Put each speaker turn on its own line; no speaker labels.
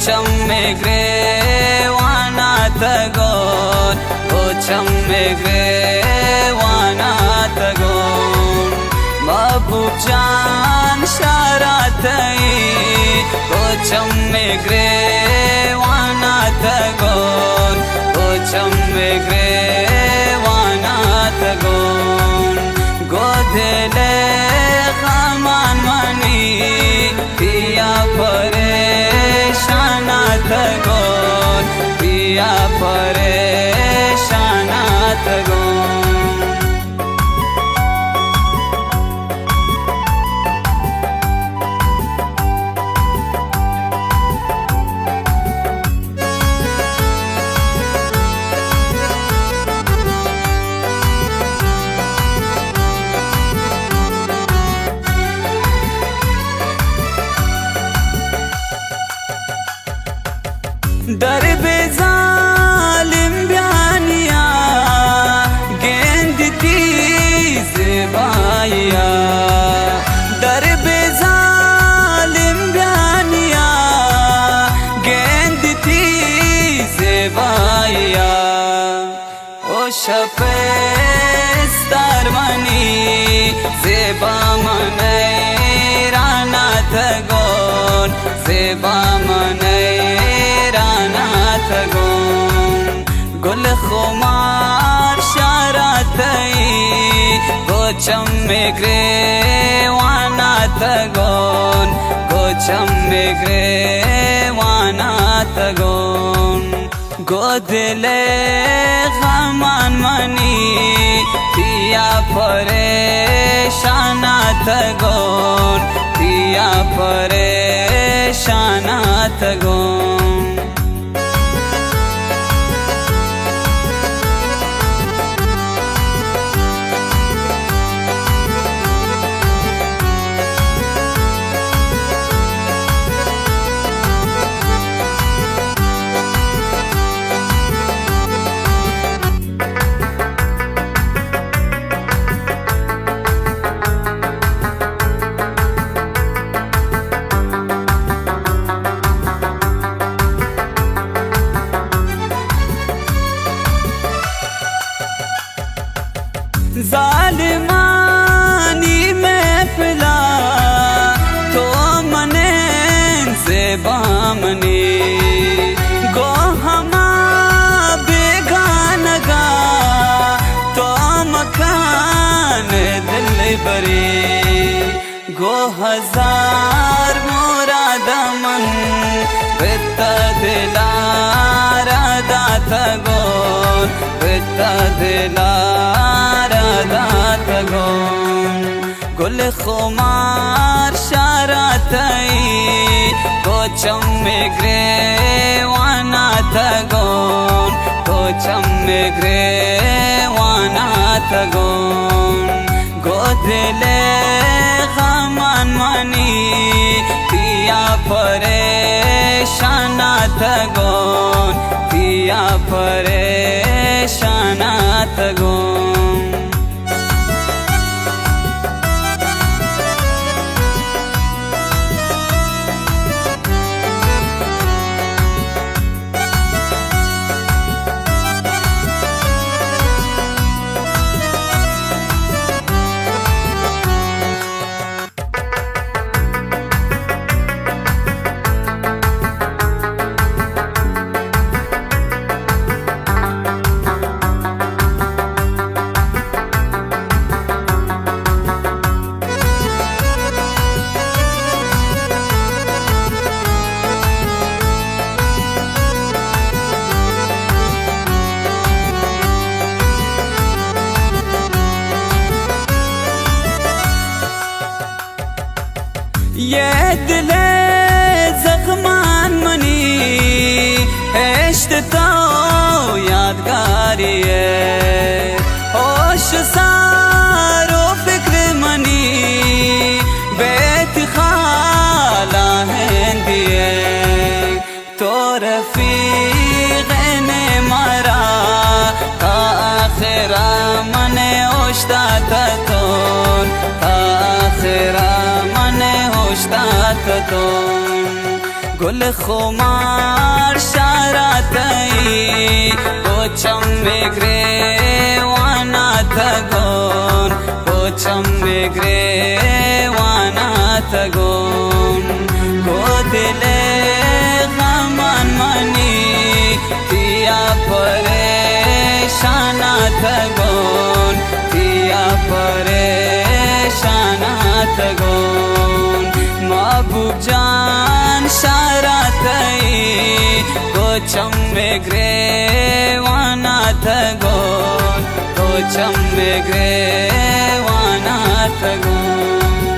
Goçammegre wana tagon, goçammegre wana tagon. Mahbubjan sharatai, goçammegre wana tagon, goçammegre wana tagon. Godele khaman mani, piya pareshana tagon, piya pareshana tagon. Dar be zalim biyaniya, genditi zebaiya. Dar be zalim biyaniya, genditi zebaiya. O shapestar mani zeba manai rana tagon, zeba manai Gul khumar sharatai, goçammegre wana tagon, goçammegre wana tagon. Godle khaman mani, piya pareshana tagon, piya pareshana tagon. ज़ालिमानी में पिला तो मने से बामनी गो हमा बेगानगा तो मकान दिल बरी गो हजार मुरादमन बिता दिलारा दाता गोन बिता Dilhara tagon. Gul khumar sharatai, goçammegre wana tagon, goçammegre wana tagon. Godle khaman mani, piya pareshana tagon, piya pareshana tagon. ये दिले ज़ख्मान मनी हेश्त तो यादगारी है होश सारो फिक्र मनी बेत खाला हेंदी है तो रफीक ने मरा का आखिरा मने होश्ता तोन का आखिरा मने होश्ता तोन गुल खुमार शारातई पोचम मेघ्रे वाना थगोन पोचम मेघ्रे वाना थगोन गोदले गमन मनी तिया परेशाना थगोन तिया परेशाना थगोन महबूब जान शारातई पोचम मेघ्रे वाना थगोन पोचम मेघ्रे वाना थगोन